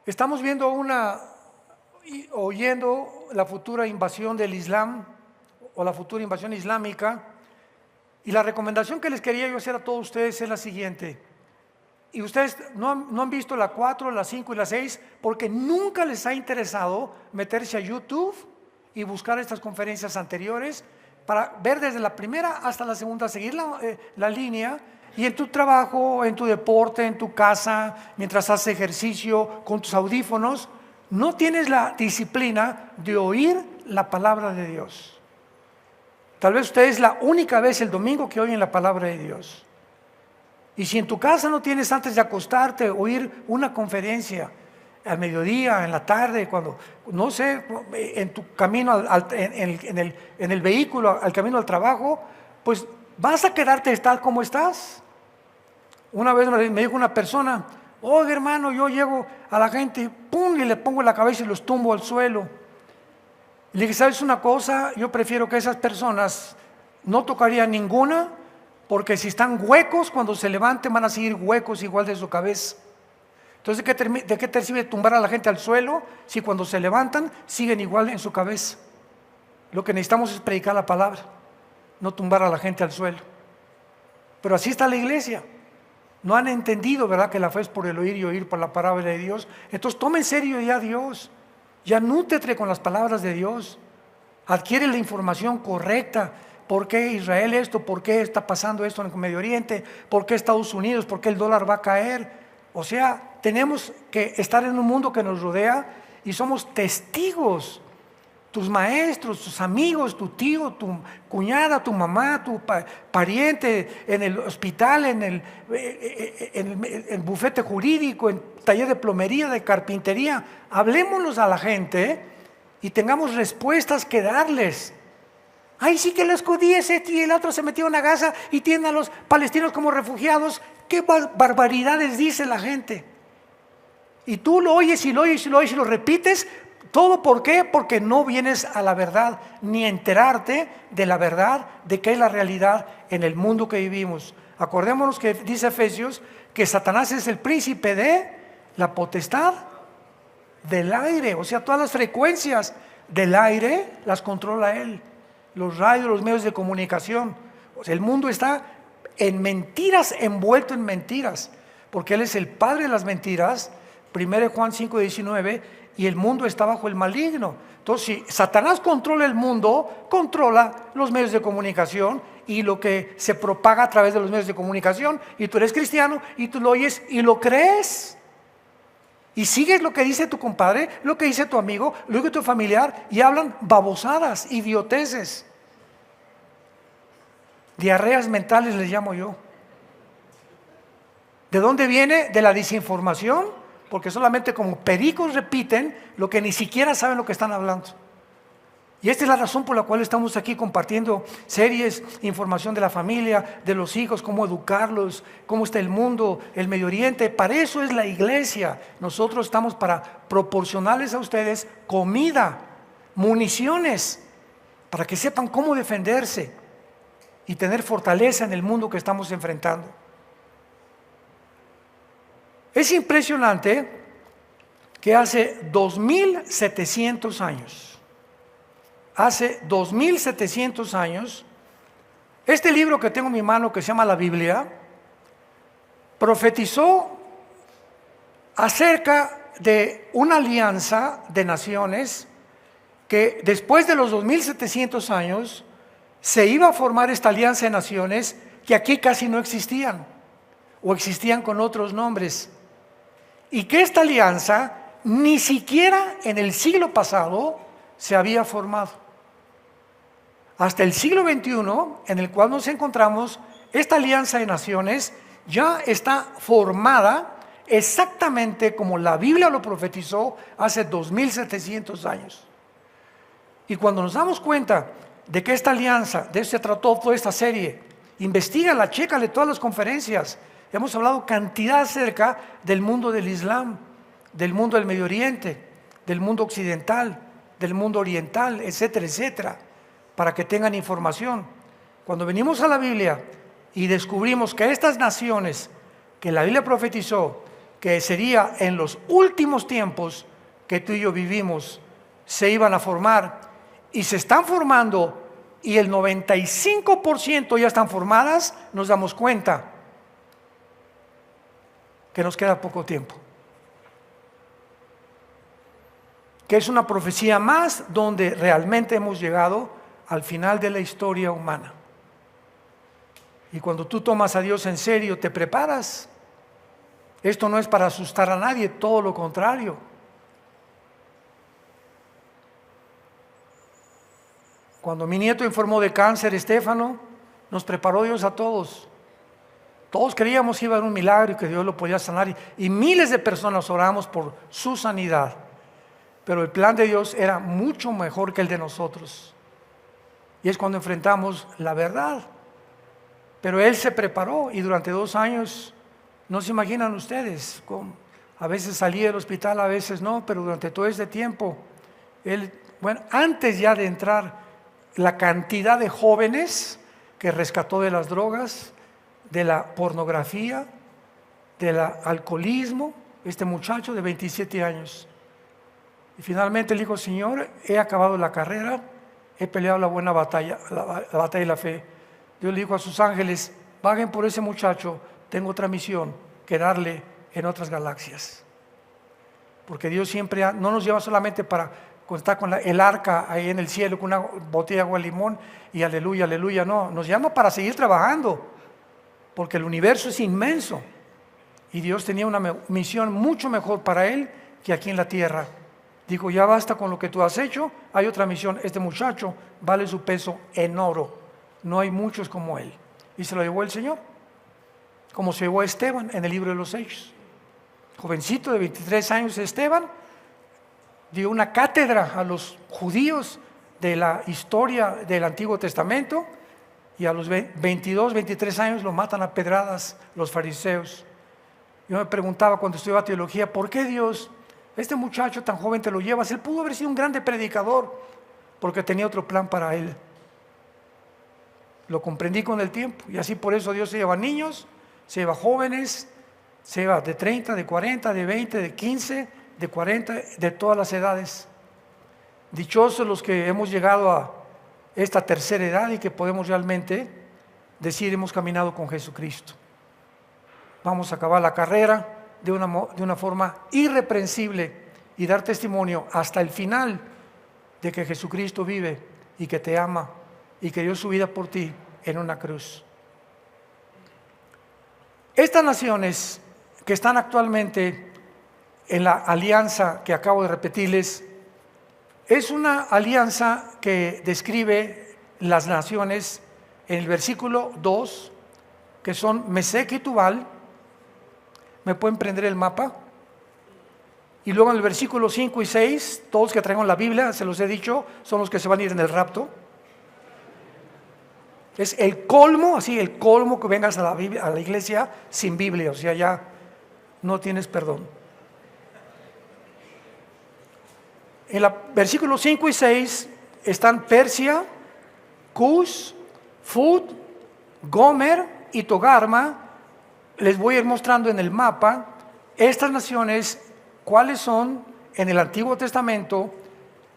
Estamos viendo oyendo la futura invasión del Islam o la futura invasión islámica, y la recomendación que les quería yo hacer a todos ustedes es la siguiente. Y ustedes no han visto la 4, la 5 y la 6 porque nunca les ha interesado meterse a YouTube y buscar estas conferencias anteriores para ver desde la primera hasta la segunda, seguir la línea, y en tu trabajo, en tu deporte, en tu casa, mientras haces ejercicio con tus audífonos, no tienes la disciplina de oír la palabra de Dios. Tal vez usted es la única vez el domingo que oyen la palabra de Dios. Y si en tu casa no tienes antes de acostarte oír una conferencia al mediodía, en la tarde, cuando, no sé, en tu camino, en el vehículo, al camino al trabajo, pues vas a quedarte tal como estás. Una vez me dijo una persona: oye, hermano, yo llego a la gente y pum, y le pongo la cabeza y los tumbo al suelo. Y le dije: ¿sabes una cosa? Yo prefiero que esas personas no tocarían ninguna, porque si están huecos, cuando se levanten van a seguir huecos igual de su cabeza. Entonces, ¿de qué te sirve tumbar a la gente al suelo si cuando se levantan siguen igual en su cabeza? Lo que necesitamos es predicar la palabra, no tumbar a la gente al suelo. Pero así está la iglesia. No han entendido, ¿verdad?, que la fe es por el oír y oír por la palabra de Dios. Entonces toma en serio ya a Dios. Ya nútrete con las palabras de Dios. Adquiere la información correcta. ¿Por qué Israel esto? ¿Por qué está pasando esto en el Medio Oriente? ¿Por qué Estados Unidos? ¿Por qué el dólar va a caer? O sea, tenemos que estar en un mundo que nos rodea y somos testigos. Tus maestros, tus amigos, tu tío, tu cuñada, tu mamá, tu pariente, en el hospital, en el bufete jurídico, en taller de plomería, de carpintería. Hablémonos a la gente y tengamos respuestas que darles. Ay, sí, que los judíos y el otro se metió en una Gaza y tienen a los palestinos como refugiados. ¿Qué barbaridades dice la gente? Y tú lo oyes y lo oyes y lo oyes y lo repites. ¿Todo por qué? Porque no vienes a la verdad, ni a enterarte de la verdad, de qué es la realidad en el mundo que vivimos. Acordémonos que dice Efesios que Satanás es el príncipe de la potestad del aire. O sea, todas las frecuencias del aire las controla él. Los radios, los medios de comunicación. O sea, el mundo está en mentiras, envuelto en mentiras, porque él es el padre de las mentiras. 1 Juan 5:19, y el mundo está bajo el maligno. Entonces, si Satanás controla el mundo, controla los medios de comunicación y lo que se propaga a través de los medios de comunicación, y tú eres cristiano y tú lo oyes y lo crees. Y sigues lo que dice tu compadre, lo que dice tu amigo, lo que dice tu familiar, y hablan babosadas, idioteces. Diarreas mentales les llamo yo. ¿De dónde viene? De la desinformación, porque solamente como pericos repiten lo que ni siquiera saben lo que están hablando. Y esta es la razón por la cual estamos aquí compartiendo series, información de la familia, de los hijos, cómo educarlos, cómo está el mundo, el Medio Oriente. Para eso es la iglesia. Nosotros estamos para proporcionarles a ustedes comida, municiones, para que sepan cómo defenderse y tener fortaleza en el mundo que estamos enfrentando. Es impresionante que hace 2700 años, este libro que tengo en mi mano, que se llama la Biblia, profetizó acerca de una alianza de naciones que después de los 2700 años se iba a formar esta alianza de naciones que aquí casi no existían o existían con otros nombres. Y que esta alianza ni siquiera en el siglo pasado se había formado. Hasta el siglo XXI, en el cual nos encontramos, esta alianza de naciones ya está formada exactamente como la Biblia lo profetizó hace 2700 años. Y cuando nos damos cuenta de que esta alianza, de eso se trató toda esta serie, investígala, chécale todas las conferencias. Hemos hablado cantidad acerca del mundo del Islam, del mundo del Medio Oriente, del mundo occidental, del mundo oriental, etcétera, etcétera, para que tengan información. Cuando venimos a la Biblia y descubrimos que estas naciones que la Biblia profetizó, que sería en los últimos tiempos que tú y yo vivimos, se iban a formar y se están formando, y el 95% ya están formadas, nos damos cuenta que nos queda poco tiempo, que es una profecía más donde realmente hemos llegado al final de la historia humana. Y cuando tú tomas a Dios en serio, te preparas. Esto no es para asustar a nadie, todo lo contrario. Cuando mi nieto informó de cáncer, Estefano, nos preparó Dios a todos. Todos creíamos que iba a haber un milagro y que Dios lo podía sanar, y miles de personas oramos por su sanidad. Pero el plan de Dios era mucho mejor que el de nosotros. Y es cuando enfrentamos la verdad. Pero Él se preparó, y durante 2 años, no se imaginan ustedes, a veces salía del hospital, a veces no, pero durante todo este tiempo, antes ya de entrar, la cantidad de jóvenes que rescató de las drogas, de la pornografía, del alcoholismo, este muchacho de 27 años. Y finalmente le dijo: Señor, he acabado la carrera, he peleado la buena batalla, la batalla de la fe. Dios le dijo a sus ángeles: bajen por ese muchacho, tengo otra misión que darle en otras galaxias. Porque Dios siempre no nos lleva solamente para contar con el arca ahí en el cielo, con una botella de agua de limón y aleluya, aleluya. No, nos llama para seguir trabajando, porque el universo es inmenso y Dios tenía una misión mucho mejor para Él que aquí en la tierra. Dijo: ya basta con lo que tú has hecho, hay otra misión. Este muchacho vale su peso en oro, no hay muchos como él. Y se lo llevó el Señor, como se llevó a Esteban en el libro de los Hechos. Jovencito de 23 años, Esteban dio una cátedra a los judíos de la historia del Antiguo Testamento, y a los 22, 23 años lo matan a pedradas los fariseos. Yo me preguntaba cuando estudiaba teología: ¿por qué Dios, este muchacho tan joven, te lo llevas? Él pudo haber sido un grande predicador, porque tenía otro plan para él. Lo comprendí con el tiempo, y así por eso Dios se lleva niños, se lleva jóvenes, se lleva de 30, de 40, de 20, de 15, de 40, de todas las edades. Dichosos los que hemos llegado a esta tercera edad y que podemos realmente decir: hemos caminado con Jesucristo. Vamos a acabar la carrera de una forma irreprensible y dar testimonio hasta el final de que Jesucristo vive y que te ama y que dio su vida por ti en una cruz. Estas naciones que están actualmente en la alianza que acabo de repetirles, es una alianza que describe las naciones en el versículo 2, que son Mesec y Tubal. ¿Me pueden prender el mapa? Y luego en el versículo 5 y 6, todos que traigan la Biblia, se los he dicho, son los que se van a ir en el rapto. Es el colmo, así el colmo, que vengas a la iglesia sin Biblia, o sea, ya no tienes perdón. En los versículos 5 y 6 están Persia, Cus, Fud, Gomer y Togarma. Les voy a ir mostrando en el mapa estas naciones, cuáles son en el Antiguo Testamento,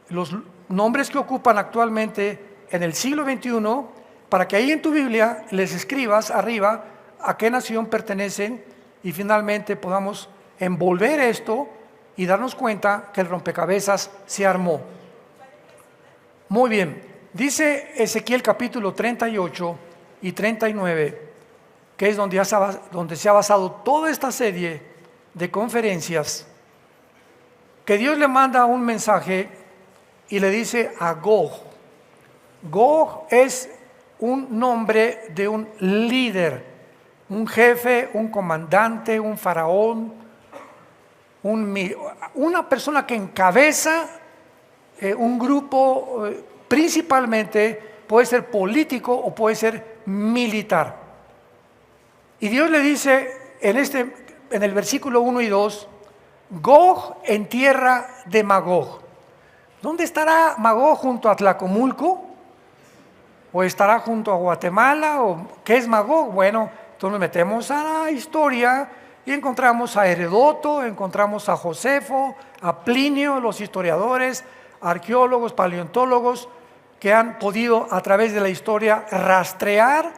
los nombres que ocupan actualmente en el siglo XXI, para que ahí en tu Biblia les escribas arriba a qué nación pertenecen y finalmente podamos envolver esto y darnos cuenta que el rompecabezas se armó. Muy bien, dice Ezequiel capítulo 38 y 39, que es donde se ha basado toda esta serie de conferencias, que Dios le manda un mensaje y le dice a Gog. Gog es un nombre de un líder, un jefe, un comandante, un faraón, una persona que encabeza un grupo, principalmente puede ser político o puede ser militar. Y Dios le dice en el versículo 1 y 2, Gog en tierra de Magog. ¿Dónde estará Magog? ¿Junto a Tlacomulco? ¿O estará junto a Guatemala? ¿O qué es Magog? Bueno, entonces nos metemos a la historia y encontramos a Heródoto, encontramos a Josefo, a Plinio, los historiadores, arqueólogos, paleontólogos, que han podido a través de la historia rastrear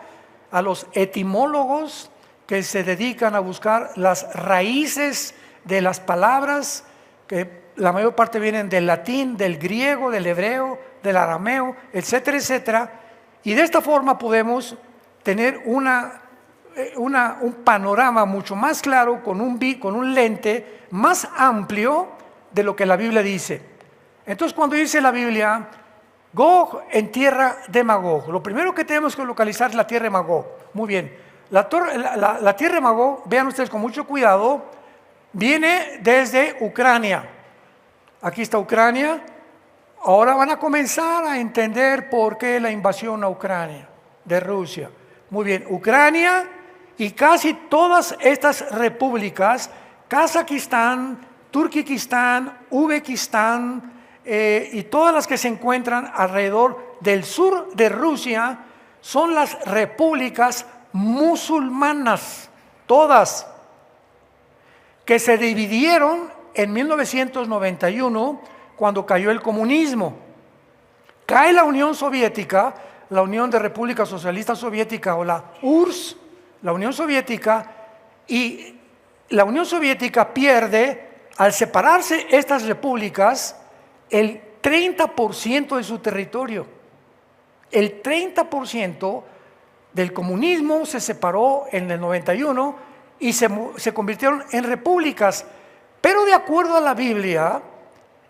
a los etimólogos que se dedican a buscar las raíces de las palabras, que la mayor parte vienen del latín, del griego, del hebreo, del arameo, etcétera, etcétera. Y de esta forma podemos tener un panorama mucho más claro, con un lente más amplio de lo que la Biblia dice. Entonces, cuando dice la Biblia, Gog en tierra de Magog, lo primero que tenemos que localizar es la tierra de Magog. Muy bien, la tierra de Magog, vean ustedes con mucho cuidado, viene desde Ucrania. Aquí está Ucrania. Ahora van a comenzar a entender por qué la invasión a Ucrania de Rusia. Muy bien, Ucrania y casi todas estas repúblicas, Kazajistán, Turquistán, Uzbekistán, y todas las que se encuentran alrededor del sur de Rusia, son las repúblicas musulmanas, todas, que se dividieron en 1991 cuando cayó el comunismo. Cae la Unión Soviética, la Unión de República Socialista Soviética, o la URSS, la Unión Soviética, y la Unión Soviética pierde, al separarse estas repúblicas, el 30% de su territorio. El 30% del comunismo se separó en el 91 y se convirtieron en repúblicas. Pero de acuerdo a la Biblia,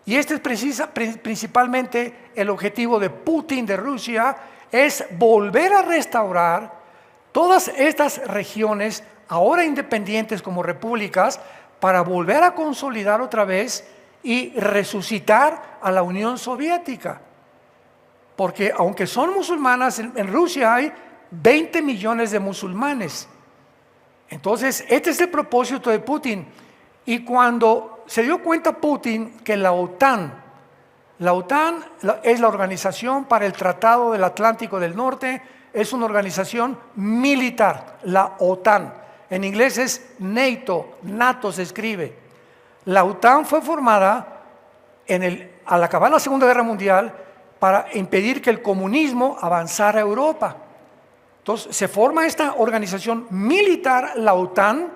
y este es principalmente el objetivo de Putin de Rusia, es volver a restaurar todas estas regiones ahora independientes como repúblicas, para volver a consolidar otra vez y resucitar a la Unión Soviética. Porque aunque son musulmanas, en Rusia hay 20 millones de musulmanes. Entonces, este es el propósito de Putin. Y cuando se dio cuenta Putin que la OTAN es la Organización para el Tratado del Atlántico del Norte, es una organización militar, la OTAN. En inglés es NATO se escribe. La OTAN fue formada al acabar la Segunda Guerra Mundial para impedir que el comunismo avanzara a Europa. Entonces se forma esta organización militar, la OTAN,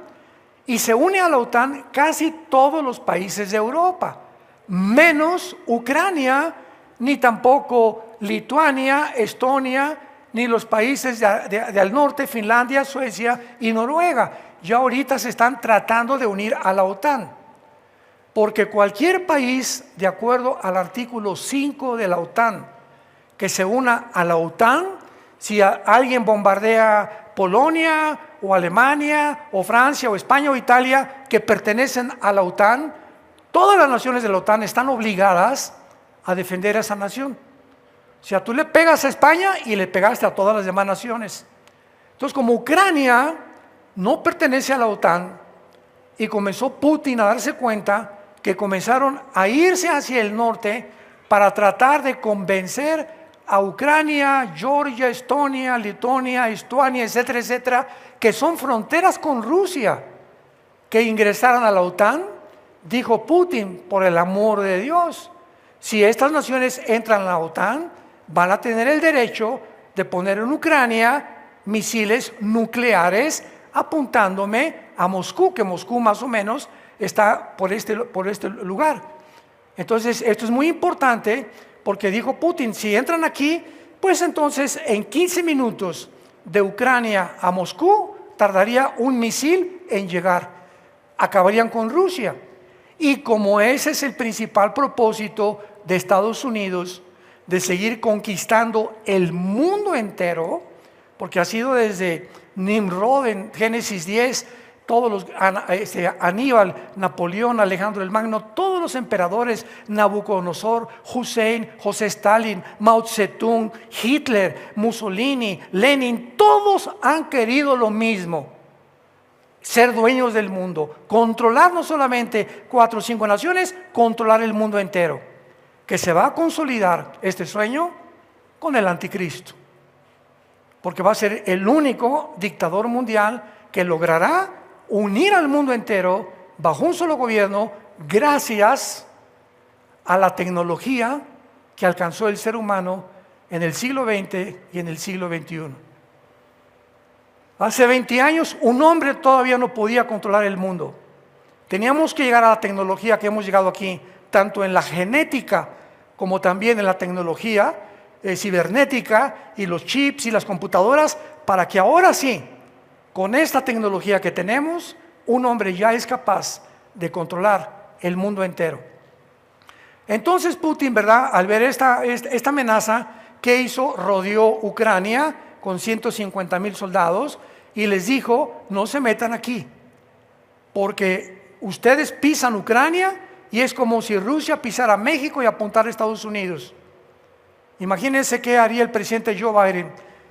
y se une a la OTAN casi todos los países de Europa, menos Ucrania, ni tampoco Lituania, Estonia, ni los países del norte, Finlandia, Suecia y Noruega. Ya ahorita se están tratando de unir a la OTAN, porque cualquier país, de acuerdo al artículo 5 de la OTAN, que se una a la OTAN, si alguien bombardea Polonia o Alemania o Francia o España o Italia, que pertenecen a la OTAN, todas las naciones de la OTAN están obligadas a defender a esa nación. O sea, tú le pegas a España y le pegaste a todas las demás naciones. Entonces, como Ucrania no pertenece a la OTAN, y comenzó Putin a darse cuenta que comenzaron a irse hacia el norte para tratar de convencer a Ucrania, Georgia, Estonia, Lituania, Estonia, etcétera, etcétera, que son fronteras con Rusia, que ingresaran a la OTAN. Dijo Putin, por el amor de Dios, si estas naciones entran a la OTAN, van a tener el derecho de poner en Ucrania misiles nucleares apuntándome a Moscú, que Moscú más o menos está por este lugar. Entonces, esto es muy importante, porque dijo Putin, si entran aquí, pues entonces en 15 minutos de Ucrania a Moscú tardaría un misil en llegar. Acabarían con Rusia. Y como ese es el principal propósito de Estados Unidos, de seguir conquistando el mundo entero, porque ha sido desde Nimrod en Génesis 10, Aníbal, Napoleón, Alejandro el Magno, todos los emperadores, Nabucodonosor, Hussein, José Stalin, Mao Zedong, Hitler, Mussolini, Lenin, todos han querido lo mismo: ser dueños del mundo, controlar no solamente 4 o 5 naciones, controlar el mundo entero, que se va a consolidar este sueño con el anticristo, porque va a ser el único dictador mundial que logrará unir al mundo entero bajo un solo gobierno gracias a la tecnología que alcanzó el ser humano en el siglo XX y en el siglo XXI. Hace 20 años un hombre todavía no podía controlar el mundo. Teníamos que llegar a la tecnología que hemos llegado aquí, tanto en la genética como también en la tecnología cibernética y los chips y las computadoras, para que ahora sí, con esta tecnología que tenemos, un hombre ya es capaz de controlar el mundo entero. Entonces Putin, ¿verdad?, al ver esta amenaza, ¿qué hizo? Rodeó Ucrania con 150,000 soldados y les dijo: no se metan aquí, porque ustedes pisan Ucrania y es como si Rusia pisara México y apuntara a Estados Unidos. Imagínense qué haría el presidente Joe Biden.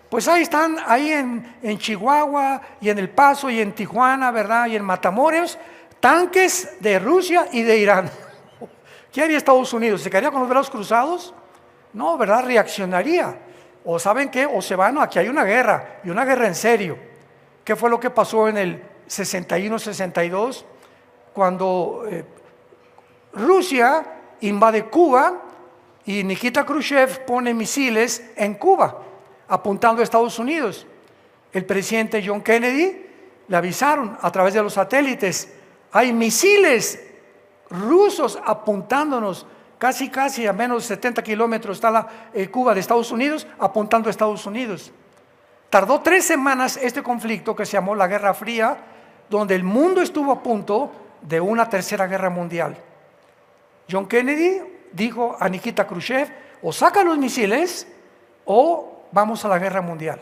Pues ahí están, ahí en Chihuahua y en El Paso y en Tijuana, ¿verdad?, y en Matamoros, tanques de Rusia y de Irán. ¿Qué haría Estados Unidos? ¿Se quedaría con los brazos cruzados? No, ¿verdad? Reaccionaría. O ¿saben qué? O se van, aquí hay una guerra, y una guerra en serio. ¿Qué fue lo que pasó en el 61-62? Cuando Rusia invade Cuba y Nikita Khrushchev pone misiles en Cuba, apuntando a Estados Unidos. El presidente John Kennedy le avisaron a través de los satélites: hay misiles rusos apuntándonos, casi a menos de 70 kilómetros está la Cuba de Estados Unidos, apuntando a Estados Unidos. Tardó 3 semanas este conflicto que se llamó la Guerra Fría, donde el mundo estuvo a punto de una tercera guerra mundial. John Kennedy dijo a Nikita Khrushchev: o saca los misiles o vamos a la guerra mundial.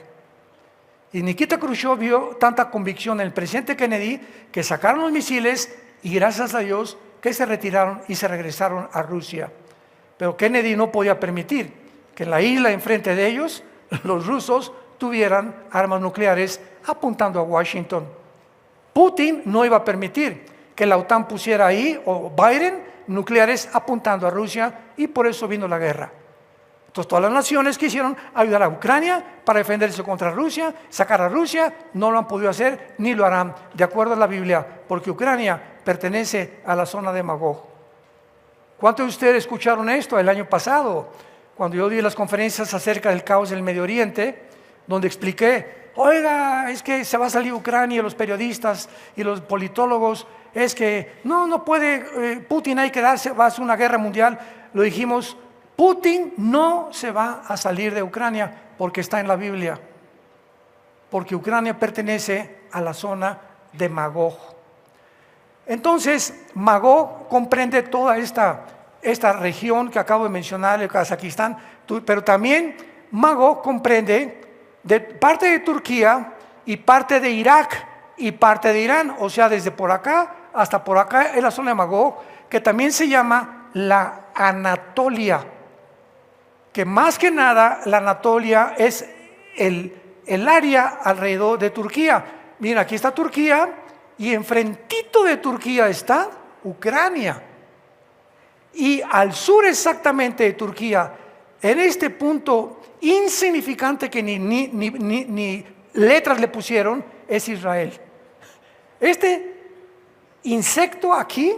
Y Nikita Khrushchev vio tanta convicción en el presidente Kennedy que sacaron los misiles y gracias a Dios que se retiraron y se regresaron a Rusia. Pero Kennedy no podía permitir que en la isla enfrente de ellos los rusos tuvieran armas nucleares apuntando a Washington. Putin no iba a permitir que la OTAN pusiera ahí, o Biden, nucleares apuntando a Rusia, y por eso vino la guerra. Entonces todas las naciones quisieron ayudar a Ucrania para defenderse contra Rusia, sacar a Rusia, no lo han podido hacer ni lo harán, de acuerdo a la Biblia, porque Ucrania pertenece a la zona de Magog. ¿Cuántos de ustedes escucharon esto el año pasado, cuando yo di las conferencias acerca del caos del Medio Oriente, donde expliqué: oiga, es que se va a salir Ucrania, los periodistas y los politólogos, es que no puede Putin ahí quedarse, va a ser una guerra mundial? Lo dijimos: Putin no se va a salir de Ucrania porque está en la Biblia, porque Ucrania pertenece a la zona de Magog. Entonces, Magog comprende toda esta región que acabo de mencionar, el Kazajistán, pero también Magog comprende parte de Turquía y parte de Irak y parte de Irán, o sea, desde por acá hasta por acá es la zona de Magog, que también se llama la Anatolia, que más que nada la Anatolia es el área alrededor de Turquía. Miren, aquí está Turquía y enfrentito de Turquía está Ucrania. Y al sur exactamente de Turquía, en este punto insignificante que ni letras le pusieron, es Israel. Este insecto aquí,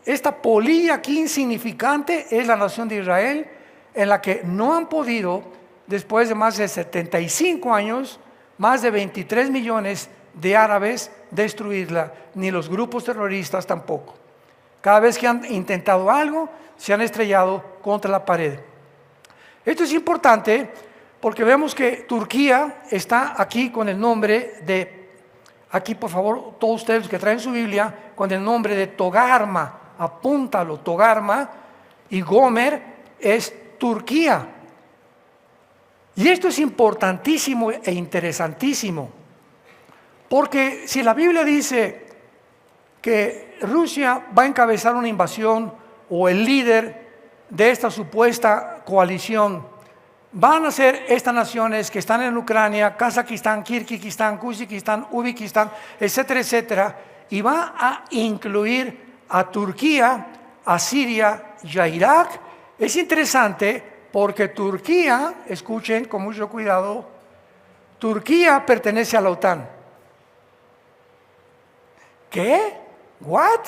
esta polilla aquí insignificante, es la nación de Israel, en la que no han podido, después de más de 75 años, más de 23 millones de árabes destruirla, ni los grupos terroristas tampoco. Cada vez que han intentado algo, se han estrellado contra la pared. Esto es importante porque vemos que Turquía está aquí con el nombre de, aquí por favor, todos ustedes que traen su Biblia, con el nombre de Togarma, apúntalo, Togarma, y Gomer es Turquía. Y esto es importantísimo e interesantísimo, porque si la Biblia dice que Rusia va a encabezar una invasión, o el líder de esta supuesta coalición van a ser estas naciones que están en Ucrania, Kazajistán, Kirguistán, Kuzbekistán, Uzbekistán, etcétera, etcétera, y va a incluir a Turquía, a Siria y a Irak. Es interesante porque Turquía, escuchen con mucho cuidado, Turquía pertenece a la OTAN. ¿Qué? ¿What?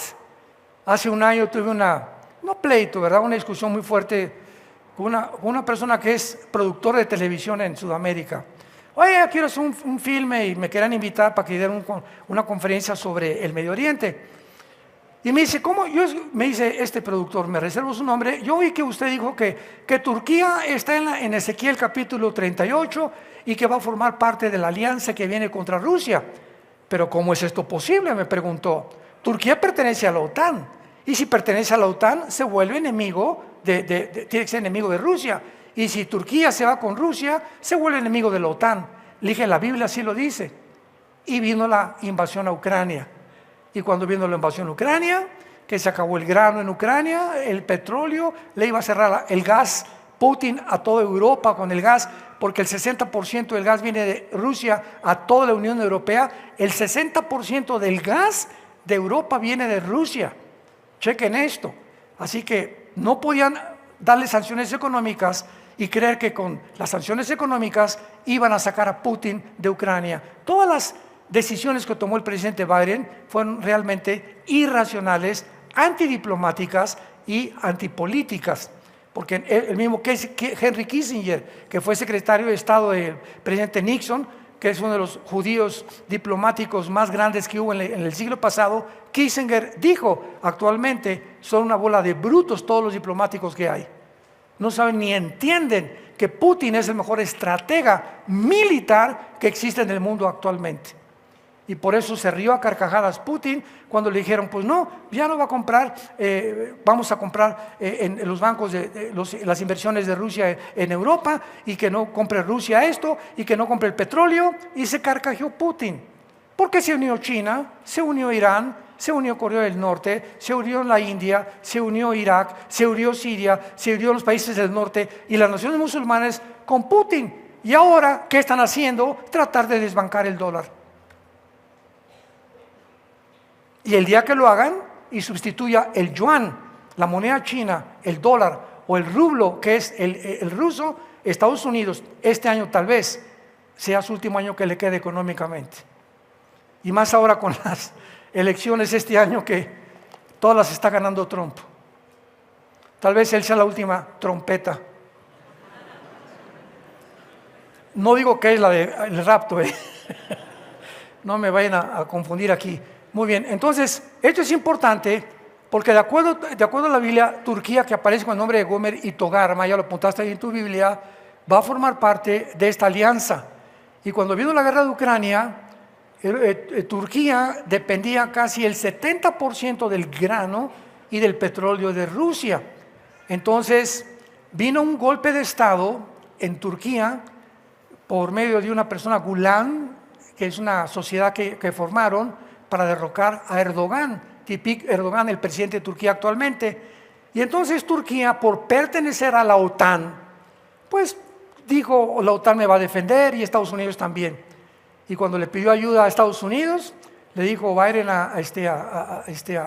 Hace un año tuve no pleito, ¿verdad? Una discusión muy fuerte con una persona que es productor de televisión en Sudamérica. Oye, quiero hacer un filme y me querían invitar para que diera una conferencia sobre el Medio Oriente. Y me dice, ¿cómo? Me dice este productor, me reservo su nombre, yo oí que usted dijo que Turquía está en Ezequiel capítulo 38 y que va a formar parte de la alianza que viene contra Rusia. Pero ¿cómo es esto posible?, me preguntó. Turquía pertenece a la OTAN, y si pertenece a la OTAN se vuelve enemigo, tiene que ser enemigo de Rusia, y si Turquía se va con Rusia, se vuelve enemigo de la OTAN. Le dije, la Biblia así lo dice. Y vino la invasión a Ucrania. Y cuando vino la invasión a Ucrania, que se acabó el grano en Ucrania, el petróleo, le iba a cerrar el gas Putin a toda Europa con el gas, porque el 60% del gas viene de Rusia a toda la Unión Europea. El 60% del gas de Europa viene de Rusia. Chequen esto. Así que no podían darle sanciones económicas y creer que con las sanciones económicas iban a sacar a Putin de Ucrania. Todas las decisiones que tomó el presidente Biden fueron realmente irracionales, antidiplomáticas y antipolíticas. Porque el mismo Henry Kissinger, que fue secretario de Estado del presidente Nixon, que es uno de los judíos diplomáticos más grandes que hubo en el siglo pasado, Kissinger dijo, actualmente son una bola de brutos todos los diplomáticos que hay. No saben ni entienden que Putin es el mejor estratega militar que existe en el mundo actualmente. Y por eso se rió a carcajadas Putin cuando le dijeron, pues no, ya no va a comprar, vamos a comprar en los bancos las inversiones de Rusia en Europa, y que no compre Rusia esto, y que no compre el petróleo, y se carcajeó Putin. Porque se unió China, se unió Irán, se unió Corea del Norte, se unió la India, se unió Irak, se unió Siria, se unió los países del norte y las naciones musulmanes con Putin. Y ahora, ¿qué están haciendo? Tratar de desbancar el dólar. Y el día que lo hagan y sustituya el yuan, la moneda china, el dólar o el rublo, que es el ruso, Estados Unidos, este año tal vez sea su último año que le quede económicamente. Y más ahora con las elecciones este año, que todas las está ganando Trump. Tal vez él sea la última trompeta. No digo que es la del rapto, no me vayan a confundir aquí. Muy bien, entonces, esto es importante porque de acuerdo a la Biblia, Turquía, que aparece con el nombre de Gomer y Togarma, ya lo apuntaste ahí en tu Biblia, va a formar parte de esta alianza. Y cuando vino la guerra de Ucrania, Turquía dependía casi el 70% del grano y del petróleo de Rusia. Entonces, vino un golpe de Estado en Turquía por medio de una persona, Gulen, que es una sociedad que formaron para derrocar a Erdogan, Erdogan, el presidente de Turquía actualmente. Y entonces Turquía, por pertenecer a la OTAN, pues dijo, la OTAN me va a defender y Estados Unidos también. Y cuando le pidió ayuda a Estados Unidos, le dijo Biden a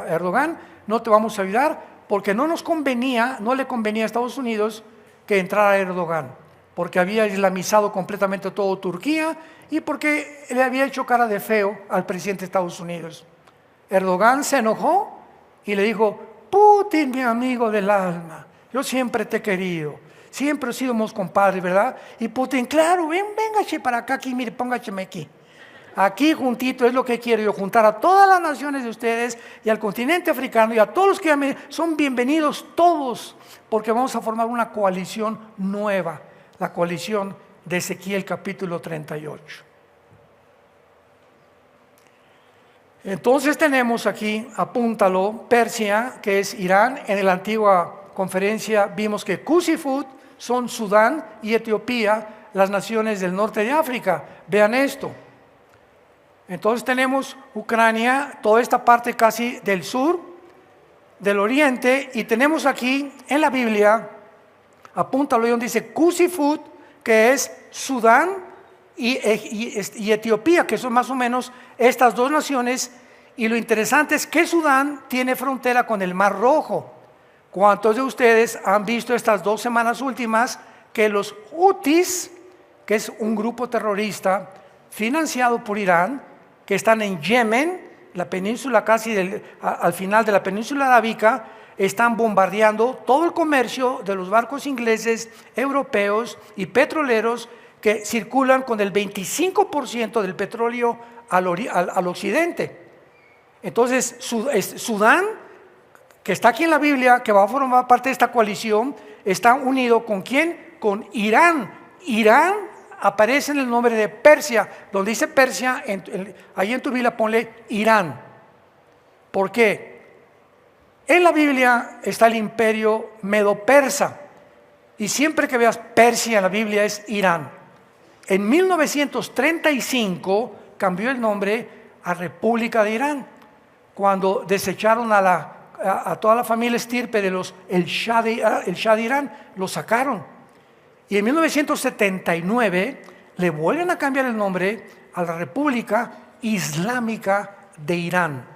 Erdogan, no te vamos a ayudar porque no le convenía a Estados Unidos que entrara Erdogan, porque había islamizado completamente todo Turquía y porque le había hecho cara de feo al presidente de Estados Unidos. Erdogan se enojó y le dijo, Putin, mi amigo del alma, yo siempre te he querido, siempre somos compadres, ¿verdad? Y Putin, claro, véngase para acá, aquí, mire, póngase aquí. Aquí juntito es lo que quiero yo, juntar a todas las naciones de ustedes y al continente africano y a todos los que son bienvenidos todos, porque vamos a formar una coalición nueva, la coalición de Ezequiel capítulo 38. Entonces tenemos aquí, apúntalo, Persia, que es Irán. En la antigua conferencia vimos que Cusifut son Sudán y Etiopía, las naciones del norte de África. Vean esto. Entonces tenemos Ucrania, toda esta parte casi del sur, del oriente, y tenemos aquí en la Biblia, apúntalo, donde dice Cusifut, que es Sudán y Etiopía, que son más o menos estas dos naciones. Y lo interesante es que Sudán tiene frontera con el Mar Rojo. ¿Cuántos de ustedes han visto estas 2 semanas últimas que los Houthis, que es un grupo terrorista financiado por Irán, que están en Yemen, la península casi al final de la península arábica, están bombardeando todo el comercio de los barcos ingleses, europeos y petroleros que circulan con el 25% del petróleo al occidente. Entonces, Sudán, que está aquí en la Biblia, que va a formar parte de esta coalición, está unido ¿con quién? Con Irán. Irán aparece en el nombre de Persia. Donde dice Persia, ahí en tu Biblia ponle Irán. ¿Por qué? En la Biblia está el imperio medo-persa, y siempre que veas Persia en la Biblia es Irán. En 1935 cambió el nombre a República de Irán, cuando desecharon a toda la familia estirpe de el Shah de Irán, lo sacaron. Y en 1979 le vuelven a cambiar el nombre a la República Islámica de Irán.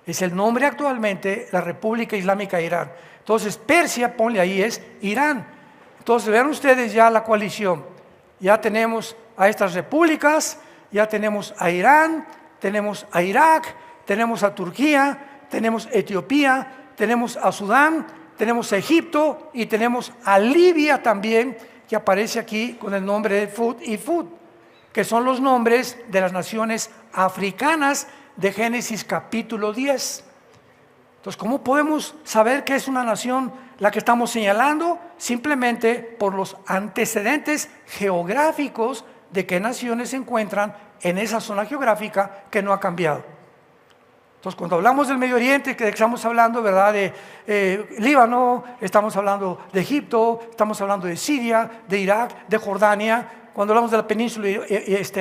Es el nombre actualmente, la República Islámica de Irán. Entonces, Persia, ponle ahí, es Irán. Entonces, vean ustedes ya la coalición. Ya tenemos a estas repúblicas, ya tenemos a Irán, tenemos a Irak, tenemos a Turquía, tenemos a Etiopía, tenemos a Sudán, tenemos a Egipto y tenemos a Libia también, que aparece aquí con el nombre de Fud y Fud, que son los nombres de las naciones africanas de Génesis capítulo 10. Entonces, ¿cómo podemos saber que es una nación la que estamos señalando? Simplemente por los antecedentes geográficos de qué naciones se encuentran en esa zona geográfica que no ha cambiado. Entonces, cuando hablamos del Medio Oriente, que estamos hablando, ¿verdad?, de Líbano, estamos hablando de Egipto, estamos hablando de Siria, de Irak, de Jordania. Cuando hablamos de la península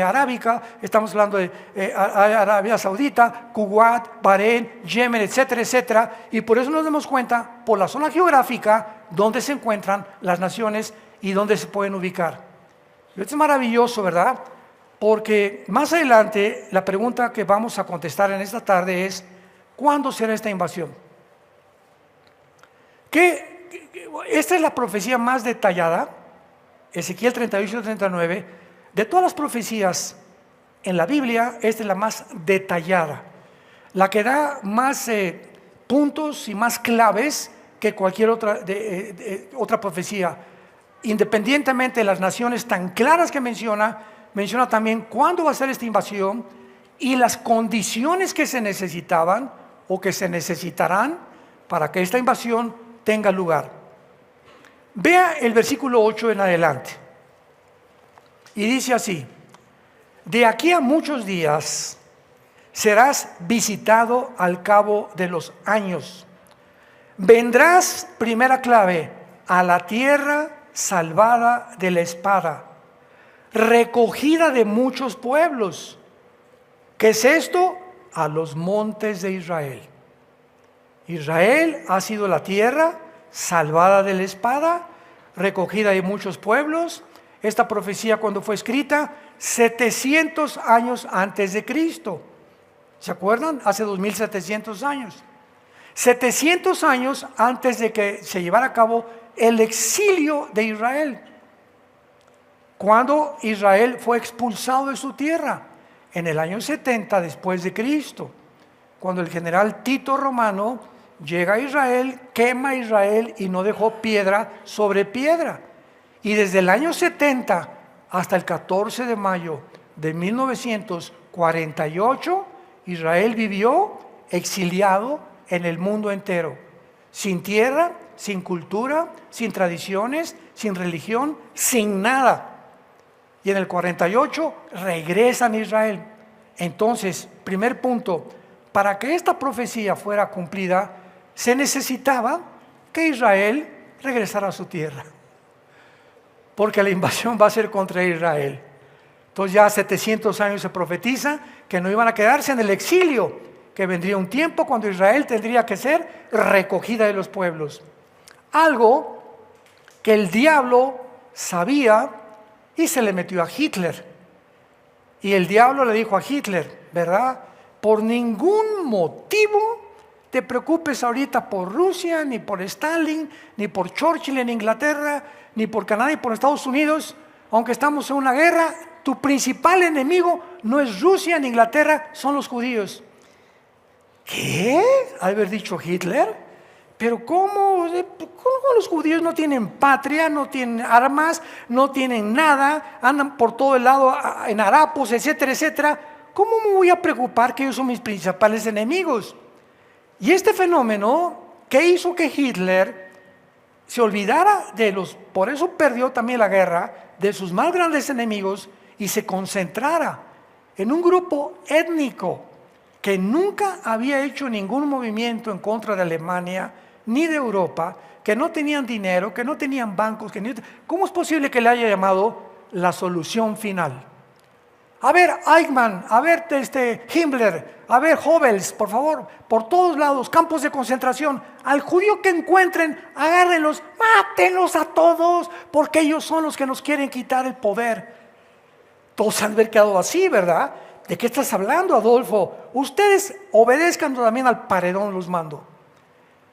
arábica, estamos hablando de Arabia Saudita, Kuwait, Bahrein, Yemen, etcétera, etcétera. Y por eso nos damos cuenta, por la zona geográfica, dónde se encuentran las naciones y dónde se pueden ubicar. Esto es maravilloso, ¿verdad? Porque más adelante, la pregunta que vamos a contestar en esta tarde es: ¿cuándo será esta invasión? Esta es la profecía más detallada, Ezequiel 38 y 39, de todas las profecías en la Biblia. Esta es la más detallada, la que da más puntos y más claves que cualquier otra profecía. Independientemente de las naciones tan claras que menciona también cuándo va a ser esta invasión y las condiciones que se necesitaban o que se necesitarán para que esta invasión tenga lugar. Vea el versículo 8 en adelante. Y dice así: de aquí a muchos días serás visitado al cabo de los años. Vendrás, primera clave, a la tierra salvada de la espada, recogida de muchos pueblos. ¿Qué es esto? A los montes de Israel. Israel ha sido la tierra salvada de la espada, recogida de muchos pueblos. Esta profecía, cuando fue escrita, 700 años antes de Cristo. ¿Se acuerdan? Hace 2700 años. 700 años antes de que se llevara a cabo el exilio de Israel. Cuando Israel fue expulsado de su tierra, en el año 70 después de Cristo, cuando el general Tito Romano llega a Israel, quema a Israel y no dejó piedra sobre piedra. Y desde el año 70 hasta el 14 de mayo de 1948, Israel vivió exiliado en el mundo entero, sin tierra, sin cultura, sin tradiciones, sin religión, sin nada. Y en el 48 regresan a Israel. Entonces, primer punto, para que esta profecía fuera cumplida, se necesitaba que Israel regresara a su tierra, porque la invasión va a ser contra Israel. Entonces ya 700 años se profetiza que no iban a quedarse en el exilio, que vendría un tiempo cuando Israel tendría que ser recogida de los pueblos. Algo que el diablo sabía y se le metió a Hitler. Y el diablo le dijo a Hitler, ¿verdad? Por ningún motivo te preocupes ahorita por Rusia, ni por Stalin, ni por Churchill en Inglaterra, ni por Canadá, ni por Estados Unidos. Aunque estamos en una guerra, tu principal enemigo no es Rusia ni Inglaterra, son los judíos. ¿qué? ¿Ha de haber dicho Hitler? Pero ¿cómo los judíos no tienen patria, no tienen armas, no tienen nada, andan por todo el lado en harapos, etcétera, etcétera? ¿Cómo me voy a preocupar que ellos son mis principales enemigos? Y este fenómeno que hizo que Hitler se olvidara por eso perdió también la guerra, de sus más grandes enemigos y se concentrara en un grupo étnico que nunca había hecho ningún movimiento en contra de Alemania ni de Europa, que no tenían dinero, que no tenían bancos. ¿Cómo es posible que le haya llamado la solución final? A ver, Eichmann, a ver, Himmler, a ver, Goebbels, por favor, por todos lados, campos de concentración. Al judío que encuentren, agárrenlos, mátenlos a todos, porque ellos son los que nos quieren quitar el poder. Todos han de haber quedado así, ¿verdad? ¿De qué estás hablando, Adolfo? Ustedes obedezcan también al paredón, los mando.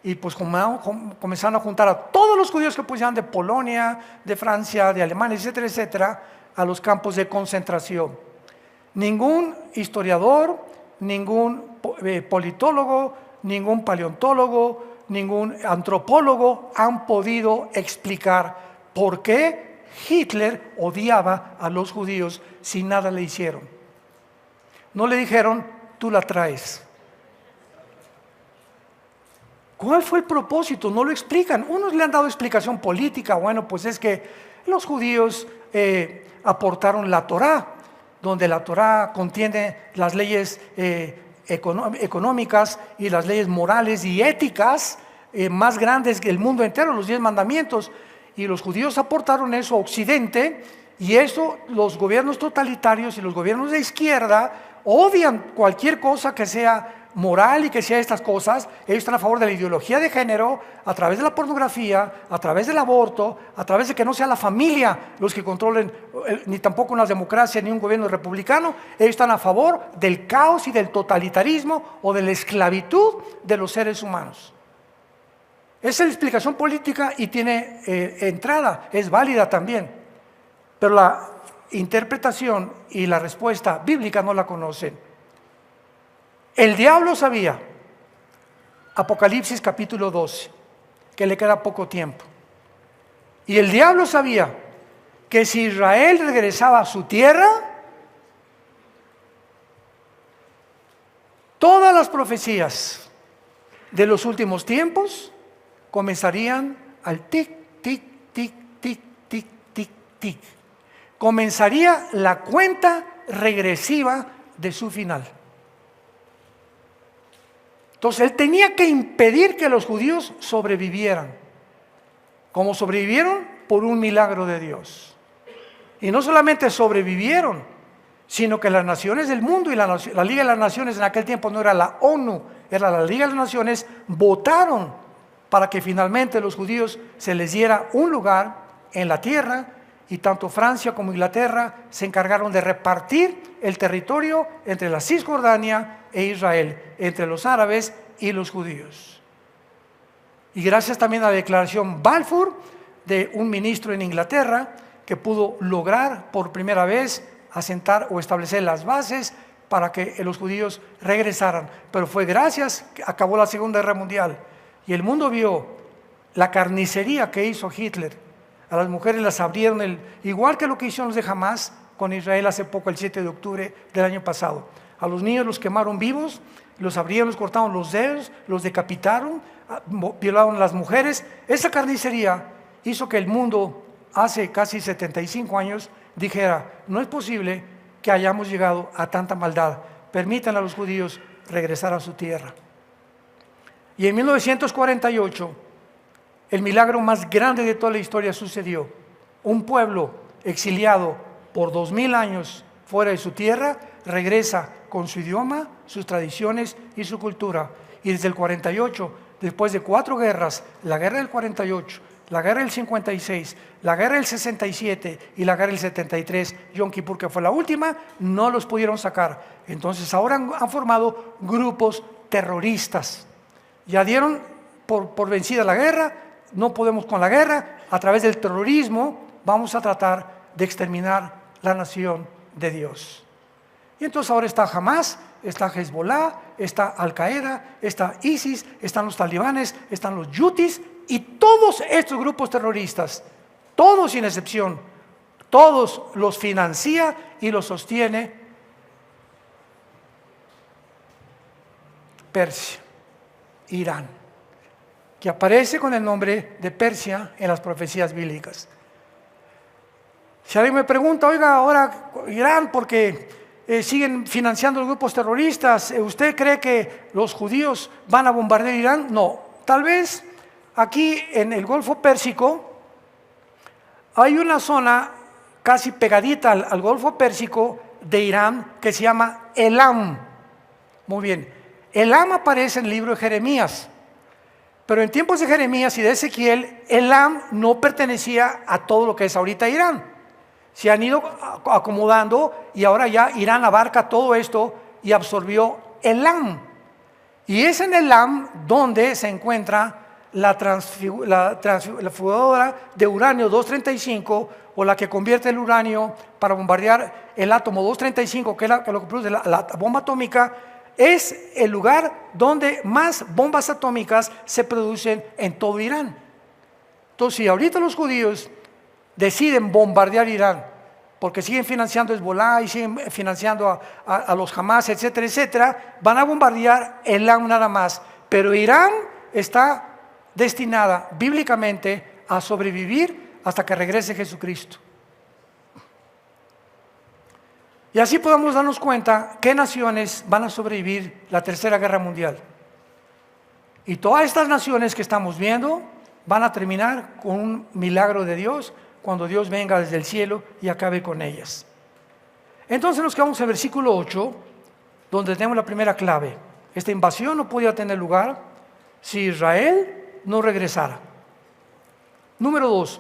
Y pues comenzaron a juntar a todos los judíos que pusieran de Polonia, de Francia, de Alemania, etcétera, etcétera, a los campos de concentración. Ningún historiador, ningún politólogo, ningún paleontólogo, ningún antropólogo han podido explicar por qué Hitler odiaba a los judíos si nada le hicieron. No le dijeron, tú la traes. ¿Cuál fue el propósito? No lo explican. Unos le han dado explicación política. Bueno, pues es que los judíos aportaron la Torá, donde la Torá contiene las leyes económicas y las leyes morales y éticas más grandes que el mundo entero, los 10 mandamientos. Y los judíos aportaron eso a Occidente, y eso los gobiernos totalitarios y los gobiernos de izquierda odian cualquier cosa que sea moral y que sea estas cosas. Ellos están a favor de la ideología de género, a través de la pornografía, a través del aborto, a través de que no sea la familia los que controlen, ni tampoco una democracia ni un gobierno republicano. Ellos están a favor del caos y del totalitarismo o de la esclavitud de los seres humanos. Esa es la explicación política y tiene entrada, es válida también, pero la interpretación y la respuesta bíblica no la conocen. El diablo sabía, Apocalipsis capítulo 12, que le queda poco tiempo. Y el diablo sabía que si Israel regresaba a su tierra, todas las profecías de los últimos tiempos comenzarían al tic, tic, tic, tic, tic, tic, tic. Comenzaría la cuenta regresiva de su final. Entonces él tenía que impedir que los judíos sobrevivieran. ¿Cómo sobrevivieron? Por un milagro de Dios. Y no solamente sobrevivieron, sino que las naciones del mundo y la Liga de las Naciones, en aquel tiempo no era la ONU, era la Liga de las Naciones, votaron para que finalmente los judíos se les diera un lugar en la tierra, y tanto Francia como Inglaterra se encargaron de repartir el territorio entre la Cisjordania e Israel, entre los árabes y los judíos. Y gracias también a la declaración Balfour de un ministro en Inglaterra que pudo lograr por primera vez asentar o establecer las bases para que los judíos regresaran. Pero fue gracias que acabó la Segunda Guerra Mundial y el mundo vio la carnicería que hizo Hitler. A las mujeres las abrieron, igual que lo que hicieron los de Hamás con Israel hace poco, el 7 de octubre del año pasado. A los niños los quemaron vivos, los abrieron, los cortaron los dedos, los decapitaron, violaron a las mujeres. Esa carnicería hizo que el mundo hace casi 75 años dijera, no es posible que hayamos llegado a tanta maldad, permitan a los judíos regresar a su tierra. Y en 1948, el milagro más grande de toda la historia sucedió. Un pueblo exiliado por 2000 años fuera de su tierra, regresa con su idioma, sus tradiciones y su cultura. Y desde el 48, después de 4 guerras, la guerra del 48, la guerra del 56, la guerra del 67 y la guerra del 73, Yom Kippur, que fue la última, no los pudieron sacar. Entonces ahora han formado grupos terroristas. Ya dieron por vencida la guerra, no podemos con la guerra, a través del terrorismo vamos a tratar de exterminar la nación de Dios. Y entonces ahora está Hamas, está Hezbollah, está Al-Qaeda, está ISIS, están los talibanes, están los yutis, y todos estos grupos terroristas, todos sin excepción, todos los financia y los sostiene Persia, Irán, que aparece con el nombre de Persia en las profecías bíblicas. Si alguien me pregunta, oiga, ahora Irán, porque siguen financiando los grupos terroristas, ¿usted cree que los judíos van a bombardear Irán? No, tal vez aquí en el Golfo Pérsico hay una zona casi pegadita al Golfo Pérsico de Irán que se llama Elam. Muy bien, Elam aparece en el libro de Jeremías, pero en tiempos de Jeremías y de Ezequiel, Elam no pertenecía a todo lo que es ahorita Irán. Se han ido acomodando y ahora ya Irán abarca todo esto y absorbió Elam. Y es en Elam donde se encuentra la transfiguradora de uranio 235, o la que convierte el uranio para bombardear el átomo 235, que es lo que produce la bomba atómica. Es el lugar donde más bombas atómicas se producen en todo Irán. Entonces, si ahorita los judíos deciden bombardear Irán, porque siguen financiando Hezbollah y siguen financiando a los Hamas, etcétera, etcétera, van a bombardear Elam nada más. Pero Irán está destinada bíblicamente a sobrevivir hasta que regrese Jesucristo. Y así podemos darnos cuenta qué naciones van a sobrevivir la Tercera Guerra Mundial. Y todas estas naciones que estamos viendo van a terminar con un milagro de Dios cuando Dios venga desde el cielo y acabe con ellas. Entonces nos quedamos en el versículo 8, donde tenemos la primera clave. Esta invasión no podía tener lugar si Israel no regresara. Número 2,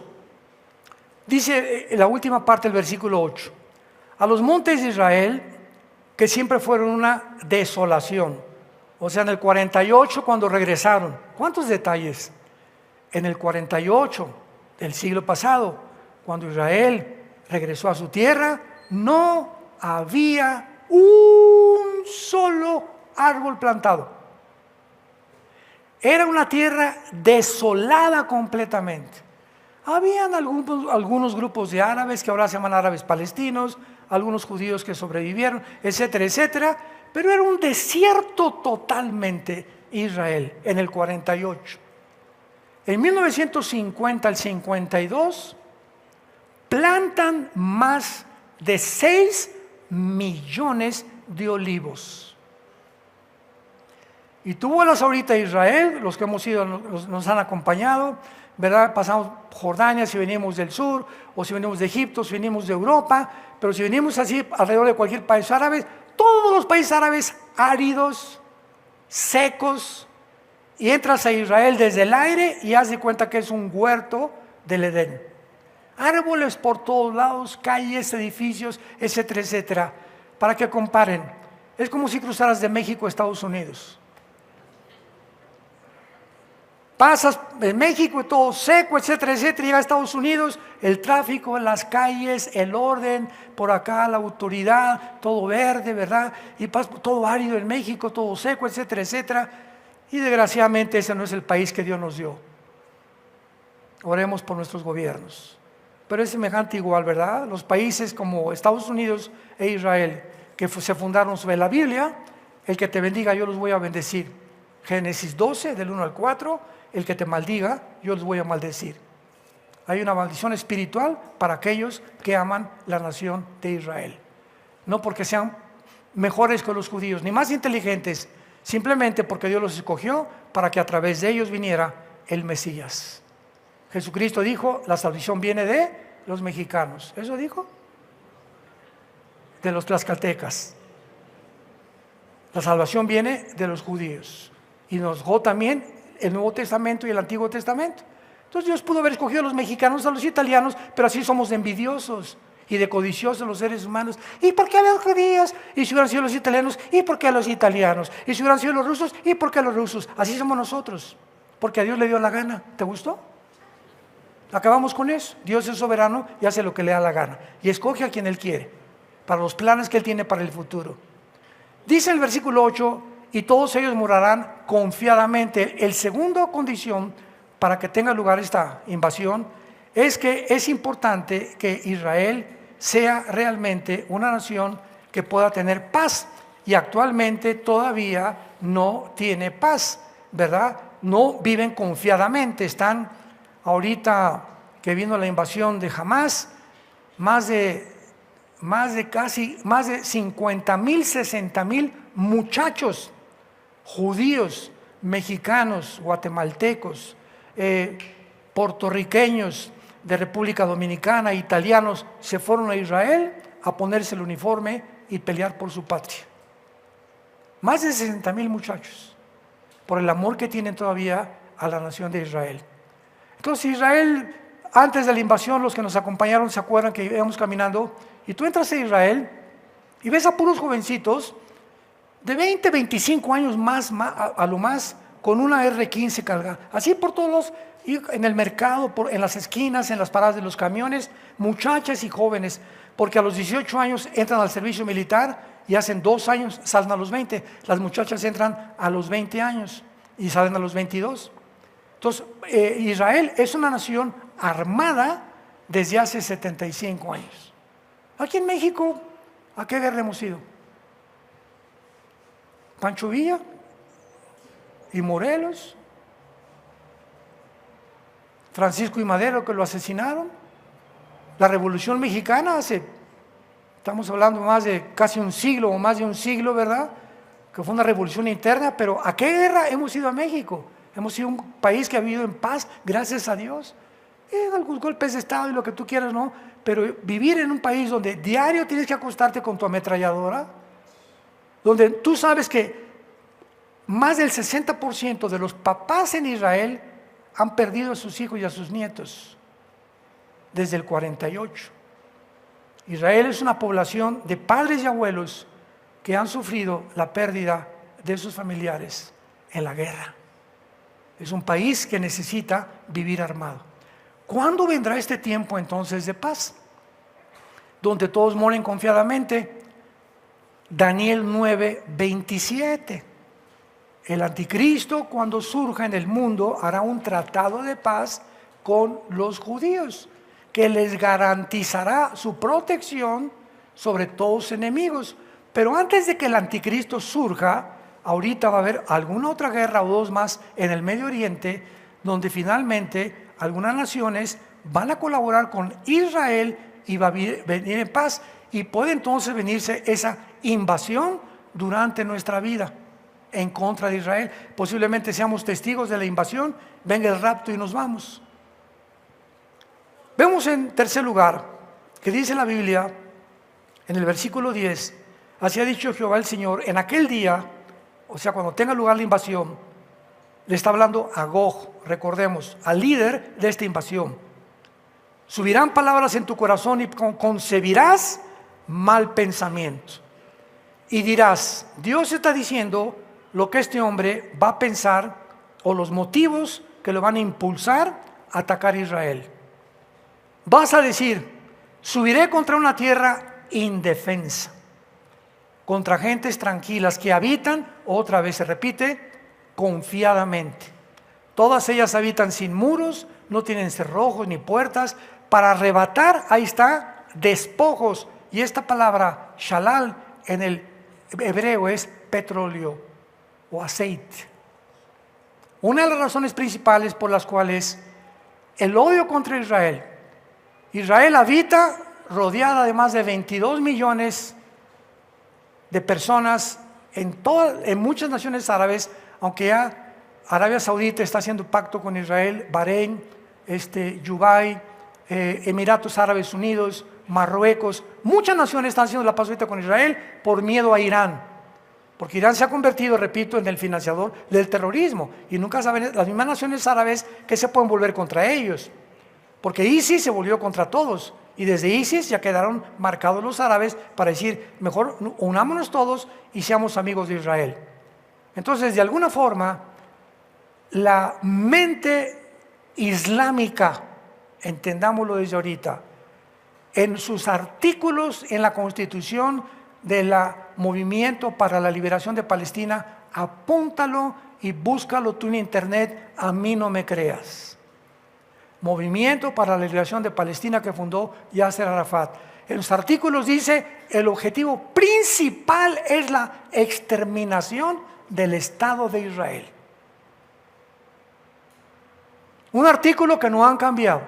dice en la última parte del versículo 8, a los montes de Israel, que siempre fueron una desolación. O sea, en el 48 cuando regresaron, ¿cuántos detalles? En el 48 del siglo pasado, cuando Israel regresó a su tierra, no había un solo árbol plantado. Era una tierra desolada completamente. Habían algunos grupos de árabes que ahora se llaman árabes palestinos, algunos judíos que sobrevivieron, etcétera, etcétera, pero era un desierto totalmente Israel en el 48. En 1950 al 52 plantan más de 6 millones de olivos. Y tú vuelas ahorita a Israel, los que hemos ido nos han acompañado, ¿verdad? Pasamos Jordania si venimos del sur, o si venimos de Egipto, si venimos de Europa, pero si venimos así alrededor de cualquier país árabe, todos los países árabes áridos, secos, y entras a Israel desde el aire y haz de cuenta que es un huerto del Edén. Árboles por todos lados, calles, edificios, etcétera, etcétera. Para que comparen, es como si cruzaras de México a Estados Unidos. Pasas en México y todo seco, etcétera, etcétera, llega a Estados Unidos, el tráfico, las calles, el orden, por acá la autoridad, todo verde, ¿verdad? Y todo árido en México, todo seco, etcétera, etcétera. Y desgraciadamente ese no es el país que Dios nos dio. Oremos por nuestros gobiernos. Pero es semejante igual, ¿verdad? Los países como Estados Unidos e Israel, que se fundaron sobre la Biblia, el que te bendiga yo los voy a bendecir. Génesis 12, del 1 al 4, el que te maldiga, yo los voy a maldecir. Hay una maldición espiritual para aquellos que aman la nación de Israel. No porque sean mejores que los judíos, ni más inteligentes, simplemente porque Dios los escogió para que a través de ellos viniera el Mesías. Jesucristo dijo, la salvación viene de los mexicanos. ¿Eso dijo? De los tlaxcaltecas. La salvación viene de los judíos. Y nos dejó también el Nuevo Testamento y el Antiguo Testamento. Entonces Dios pudo haber escogido a los mexicanos, a los italianos, pero así somos de envidiosos y de codiciosos los seres humanos. ¿Y por qué a los judíos? ¿Y si hubieran sido los italianos? ¿Y por qué a los italianos? ¿Y si hubieran sido los rusos? ¿Y por qué a los rusos? Así somos nosotros, porque a Dios le dio la gana. ¿Te gustó? Acabamos con eso. Dios es soberano y hace lo que le da la gana y escoge a quien Él quiere. para los planes que Él tiene para el futuro. Dice el versículo 8, y todos ellos morarán confiadamente. El segundo condición para que tenga lugar esta invasión es que es importante que Israel sea realmente una nación que pueda tener paz, y actualmente todavía no tiene paz, ¿verdad? No viven confiadamente. Están ahorita que vino la invasión de Hamás, más de 50,000, 60,000 muchachos judíos, mexicanos, guatemaltecos, puertorriqueños de República Dominicana, italianos, se fueron a Israel a ponerse el uniforme y pelear por su patria. Más de 60,000 muchachos, por el amor que tienen todavía a la nación de Israel. Entonces Israel, antes de la invasión, los que nos acompañaron se acuerdan que íbamos caminando, y tú entras a Israel y ves a puros jovencitos de 20, 25 años más a lo más, con una R15 cargada, así por todos los, en el mercado, en las esquinas, en las paradas de los camiones, muchachas y jóvenes, porque a los 18 años entran al servicio militar y hacen 2 años, salen a los 20. Las muchachas entran a los 20 años y salen a los 22. Entonces, Israel es una nación armada desde hace 75 años. Aquí en México, ¿a qué guerra hemos ido? Pancho Villa y Morelos, Francisco y Madero, que lo asesinaron, la Revolución Mexicana estamos hablando más de casi un siglo o más de un siglo, ¿verdad? Que fue una revolución interna, pero ¿a qué guerra hemos ido a México? Hemos sido un país que ha vivido en paz, gracias a Dios. Algunos golpes de Estado y lo que tú quieras, ¿no? Pero vivir en un país donde diario tienes que acostarte con tu ametralladora, donde tú sabes que más del 60% de los papás en Israel han perdido a sus hijos y a sus nietos desde el 48. Israel es una población de padres y abuelos que han sufrido la pérdida de sus familiares en la guerra. Es un país que necesita vivir armado. ¿Cuándo vendrá este tiempo entonces de paz? Donde todos moren confiadamente. Daniel 9:27. El anticristo, cuando surja en el mundo, hará un tratado de paz con los judíos, que les garantizará su protección sobre todos sus enemigos. Pero antes de que el anticristo surja, ahorita va a haber alguna otra guerra o 2 más en el Medio Oriente, donde finalmente algunas naciones van a colaborar con Israel y va a venir en paz, y puede entonces venirse esa invasión durante nuestra vida en contra de Israel. Posiblemente seamos testigos de la invasión, venga el rapto y nos vamos. Vemos en tercer lugar que dice la Biblia en el versículo 10, así ha dicho Jehová el Señor, en aquel día, o sea, cuando tenga lugar la invasión, le está hablando a Gog, recordemos, al líder de esta invasión. Subirán palabras en tu corazón y concebirás mal pensamiento. Y dirás, Dios está diciendo lo que este hombre va a pensar, o los motivos que lo van a impulsar a atacar a Israel. Vas a decir, subiré contra una tierra indefensa, contra gentes tranquilas que habitan, otra vez se repite, confiadamente. Todas ellas habitan sin muros, no tienen cerrojos ni puertas, para arrebatar, ahí está, despojos. Y esta palabra, shalal, en el hebreo es petróleo o aceite. Una de las razones principales por las cuales el odio contra Israel habita rodeada de más de 22 millones de personas en muchas naciones árabes, aunque ya Arabia Saudita está haciendo pacto con Israel, Bahrein, Dubái, Emiratos Árabes Unidos, Marruecos, muchas naciones están haciendo la paz ahorita con Israel por miedo a Irán, porque Irán se ha convertido, repito, en el financiador del terrorismo, y nunca saben las mismas naciones árabes que se pueden volver contra ellos, porque ISIS se volvió contra todos, y desde ISIS ya quedaron marcados los árabes para decir, mejor unámonos todos y seamos amigos de Israel. Entonces, de alguna forma, la mente islámica, entendámoslo desde ahorita, en sus artículos en la Constitución del Movimiento para la Liberación de Palestina. Apúntalo y búscalo tú en internet, a mí no me creas. Movimiento para la Liberación de Palestina que fundó Yasser Arafat. En los artículos dice, el objetivo principal es la exterminación del Estado de Israel. Un artículo que no han cambiado.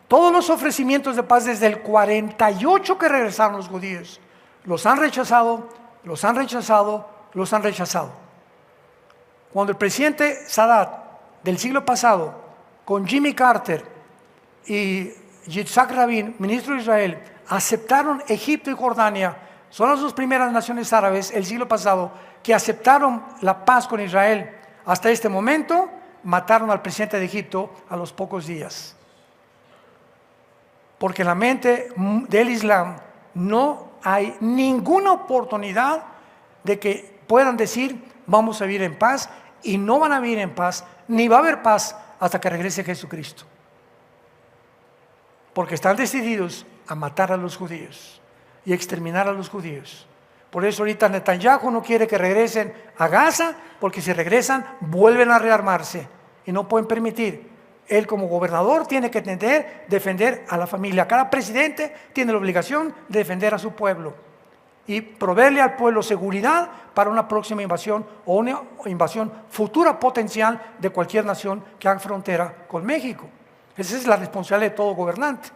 Todos los ofrecimientos de paz desde el 48 que regresaron los judíos, los han rechazado, los han rechazado, los han rechazado. Cuando el presidente Sadat del siglo pasado, con Jimmy Carter y Yitzhak Rabin, ministro de Israel, aceptaron Egipto y Jordania, son las dos primeras naciones árabes el siglo pasado que aceptaron la paz con Israel. Hasta este momento mataron al presidente de Egipto a los pocos días. Porque en la mente del Islam no hay ninguna oportunidad de que puedan decir vamos a vivir en paz, y no van a vivir en paz, ni va a haber paz hasta que regrese Jesucristo. Porque están decididos a matar a los judíos y exterminar a los judíos. Por eso ahorita Netanyahu no quiere que regresen a Gaza, porque si regresan vuelven a rearmarse y no pueden permitir. Él como gobernador tiene que defender a la familia. Cada presidente tiene la obligación de defender a su pueblo y proveerle al pueblo seguridad para una próxima invasión o una invasión futura potencial de cualquier nación que haga frontera con México. Esa es la responsabilidad de todo gobernante.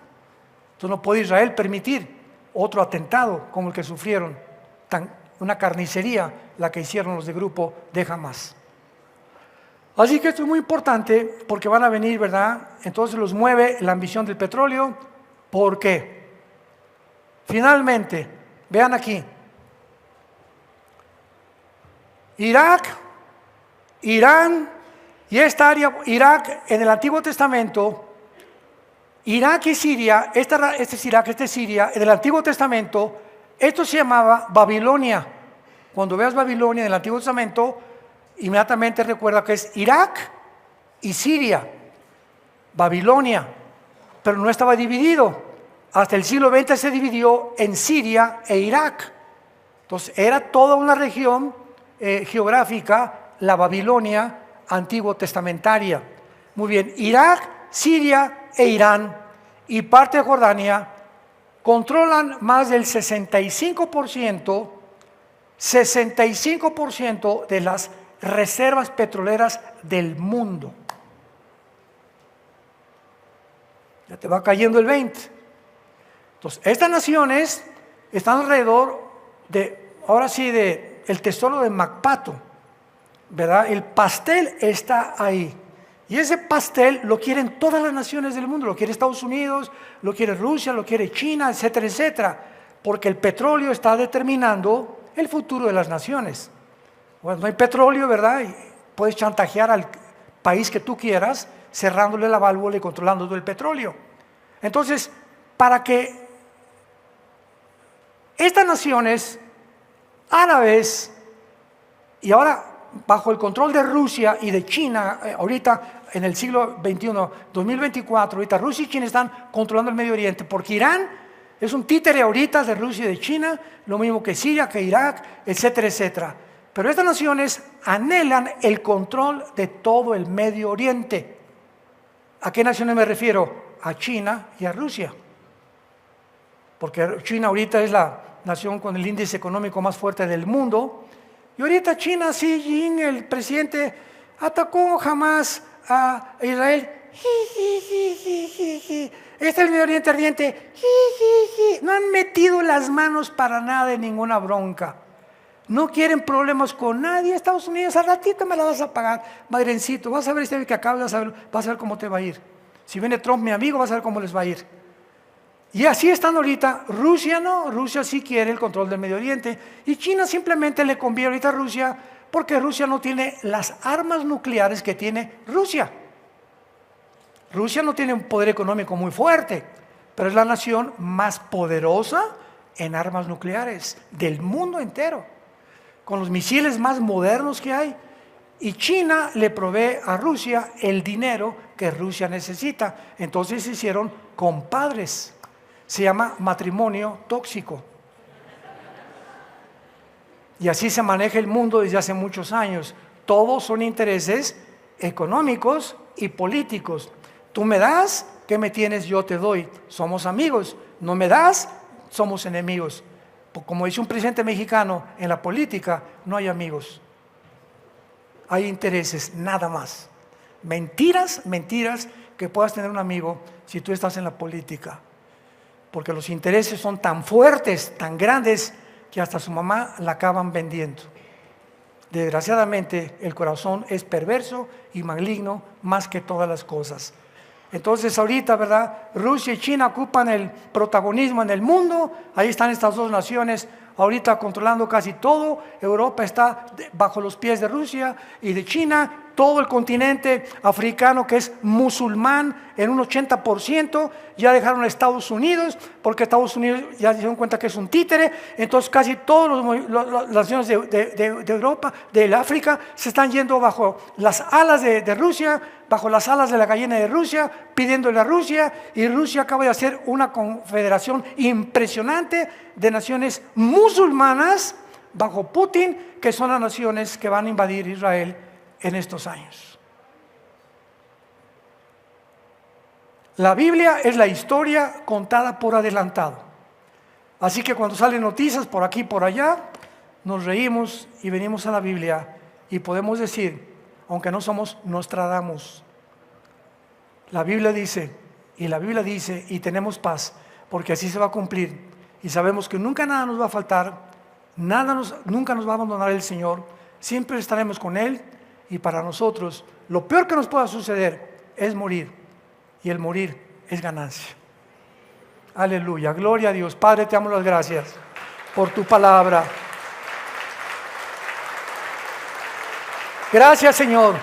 Entonces no puede Israel permitir otro atentado como el que sufrieron, una carnicería la que hicieron los de grupo de Hamas. Así que esto es muy importante porque van a venir, ¿verdad? Entonces los mueve la ambición del petróleo. ¿Por qué? Finalmente, vean aquí, Irak, Irán y esta área, Irak en el Antiguo Testamento, Irak y Siria, este es Irak, este es Siria, en el Antiguo Testamento, esto se llamaba Babilonia. Cuando veas Babilonia en el Antiguo Testamento, inmediatamente recuerda que es Irak y Siria, Babilonia, pero no estaba dividido. Hasta el siglo XX se dividió en Siria e Irak. Entonces era toda una región geográfica, la Babilonia antiguo testamentaria. Muy bien, Irak, Siria e Irán y parte de Jordania controlan más del 65% de las reservas petroleras del mundo. Ya te va cayendo el 20%. Entonces, estas naciones están alrededor de, ahora sí, de el tesoro de Macpato, ¿verdad? El pastel está ahí. Y ese pastel lo quieren todas las naciones del mundo, lo quiere Estados Unidos, lo quiere Rusia, lo quiere China, etcétera, etcétera. Porque el petróleo está determinando el futuro de las naciones. Bueno, no hay petróleo, ¿verdad? Y puedes chantajear al país que tú quieras, cerrándole la válvula y controlando todo el petróleo. Entonces, para que estas naciones árabes, y ahora bajo el control de Rusia y de China, ahorita en el siglo XXI, 2024, ahorita Rusia y China están controlando el Medio Oriente, porque Irán es un títere ahorita de Rusia y de China, lo mismo que Siria, que Irak, etcétera, etcétera. Pero estas naciones anhelan el control de todo el Medio Oriente. ¿A qué naciones me refiero? A China y a Rusia. Porque China ahorita es la nación con el índice económico más fuerte del mundo. Y ahorita China, Xi Jinping, el presidente, atacó jamás a Israel. Este es el Medio Oriente ardiente. No han metido las manos para nada de ninguna bronca. No quieren problemas con nadie. Estados Unidos, al ratito me la vas a pagar, Bairencito. Vas a ver este que acaba, vas a ver cómo te va a ir. Si viene Trump, mi amigo, vas a ver cómo les va a ir. Y así están ahorita. Rusia no, Rusia sí quiere el control del Medio Oriente. Y China simplemente le conviene ahorita a Rusia porque Rusia no tiene las armas nucleares que tiene Rusia. Rusia no tiene un poder económico muy fuerte, pero es la nación más poderosa en armas nucleares del mundo entero, con los misiles más modernos que hay. Y China le provee a Rusia el dinero que Rusia necesita. Entonces se hicieron compadres. Se llama matrimonio tóxico. Y así se maneja el mundo desde hace muchos años. Todos son intereses económicos y políticos. Tú me das, ¿qué me tienes? Yo te doy. Somos amigos. No me das, somos enemigos. Como dice un presidente mexicano, en la política no hay amigos. Hay intereses, nada más. Mentiras que puedas tener un amigo si tú estás en la política. Porque los intereses son tan fuertes, tan grandes, que hasta su mamá la acaban vendiendo. Desgraciadamente, el corazón es perverso y maligno más que todas las cosas. Entonces ahorita, ¿verdad? Rusia y China ocupan el protagonismo en el mundo. Ahí están estas dos naciones ahorita controlando casi todo. Europa está bajo los pies de Rusia y de China. Todo el continente africano, que es musulmán en un 80%, ya dejaron a Estados Unidos, porque Estados Unidos ya se dieron cuenta que es un títere. Entonces casi todas las naciones de Europa, de África, se están yendo bajo las alas de Rusia, bajo las alas de la gallina de Rusia, pidiéndole a Rusia, y Rusia acaba de hacer una confederación impresionante de naciones musulmanas bajo Putin, que son las naciones que van a invadir Israel en estos años. La Biblia es la historia contada por adelantado. Así que cuando salen noticias por aquí y por allá, nos reímos y venimos a la Biblia y podemos decir, aunque no somos Nostradamus, la Biblia dice, y tenemos paz, porque así se va a cumplir. Y sabemos que nunca nada nos va a faltar, nunca nos va a abandonar el Señor, siempre estaremos con Él. Y para nosotros, lo peor que nos pueda suceder es morir. Y el morir es ganancia. Aleluya, gloria a Dios. Padre, te damos las gracias por tu palabra. Gracias, Señor,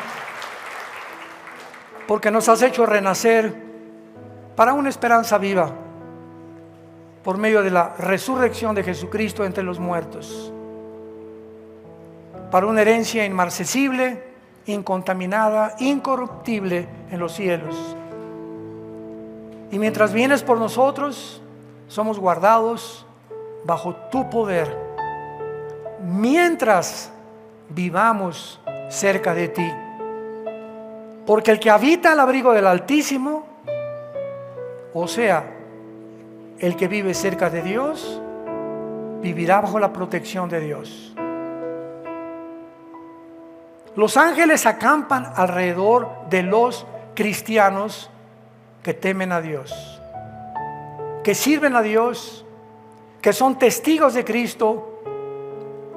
porque nos has hecho renacer para una esperanza viva por medio de la resurrección de Jesucristo entre los muertos, para una herencia inmarcesible, incontaminada, incorruptible en los cielos. Y mientras vienes por nosotros, somos guardados bajo tu poder, mientras vivamos cerca de ti. Porque el que habita al abrigo del Altísimo, o sea, el que vive cerca de Dios, vivirá bajo la protección de Dios. Los ángeles acampan alrededor de los cristianos que temen a Dios, que sirven a Dios, que son testigos de Cristo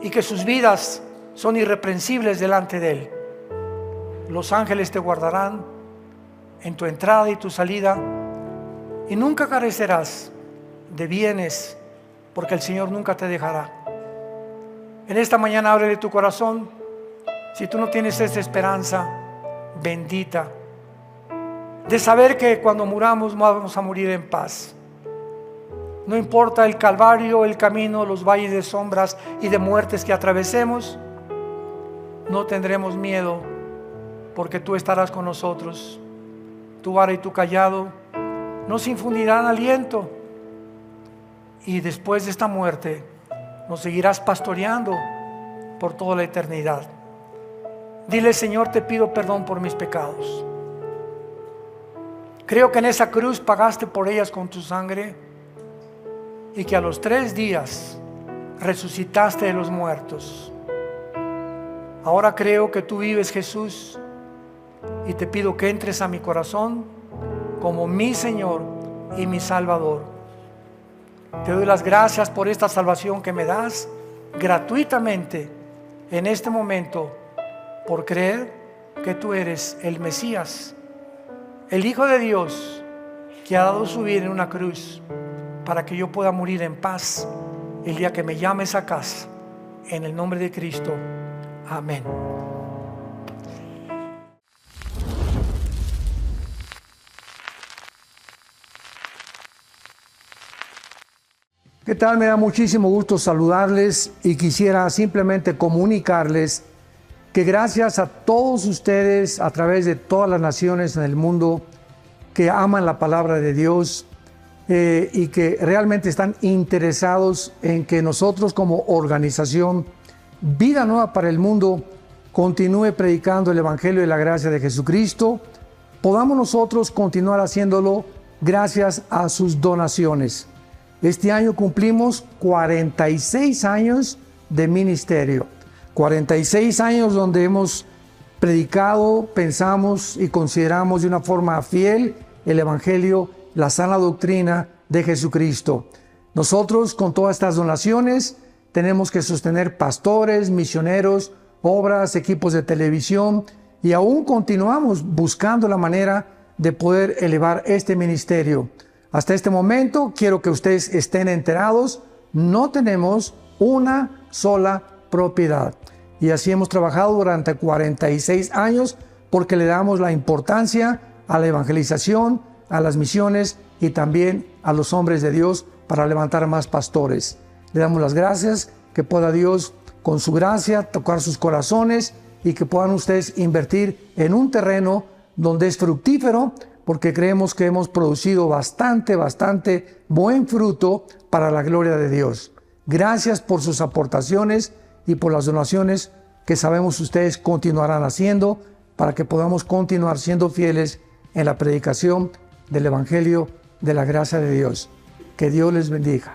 y que sus vidas son irreprensibles delante de Él. Los ángeles te guardarán en tu entrada y tu salida y nunca carecerás de bienes, porque el Señor nunca te dejará. En esta mañana ábrele tu corazón. Si tú no tienes esta esperanza bendita de saber que cuando muramos vamos a morir en paz, no importa el calvario, el camino, los valles de sombras y de muertes que atravesemos, no tendremos miedo, porque tú estarás con nosotros. Tu vara y tu callado nos infundirán aliento, y después de esta muerte nos seguirás pastoreando por toda la eternidad. Dile: Señor, te pido perdón por mis pecados. Creo que en esa cruz pagaste por ellas con tu sangre, y que a los 3 días resucitaste de los muertos. Ahora creo que tú vives, Jesús, y te pido que entres a mi corazón como mi Señor y mi Salvador. Te doy las gracias por esta salvación que me das gratuitamente en este momento, por creer que tú eres el Mesías, el Hijo de Dios, que ha dado su vida en una cruz para que yo pueda morir en paz el día que me llames a casa. En el nombre de Cristo, amén. ¿Qué tal? Me da muchísimo gusto saludarles y quisiera simplemente comunicarles que gracias a todos ustedes a través de todas las naciones en el mundo que aman la palabra de Dios, y que realmente están interesados en que nosotros como organización Vida Nueva para el Mundo continúe predicando el Evangelio de la gracia de Jesucristo, podamos nosotros continuar haciéndolo gracias a sus donaciones. Este año cumplimos 46 años de ministerio, 46 años donde hemos predicado, pensamos y consideramos de una forma fiel el Evangelio, la sana doctrina de Jesucristo. Nosotros con todas estas donaciones tenemos que sostener pastores, misioneros, obras, equipos de televisión y aún continuamos buscando la manera de poder elevar este ministerio. Hasta este momento quiero que ustedes estén enterados, no tenemos una sola propiedad. Y así hemos trabajado durante 46 años porque le damos la importancia a la evangelización, a las misiones y también a los hombres de Dios para levantar más pastores. Le damos las gracias, que pueda Dios con su gracia tocar sus corazones y que puedan ustedes invertir en un terreno donde es fructífero, porque creemos que hemos producido bastante buen fruto para la gloria de Dios. Gracias por sus aportaciones y por las donaciones que sabemos ustedes continuarán haciendo para que podamos continuar siendo fieles en la predicación del Evangelio de la gracia de Dios. Que Dios les bendiga.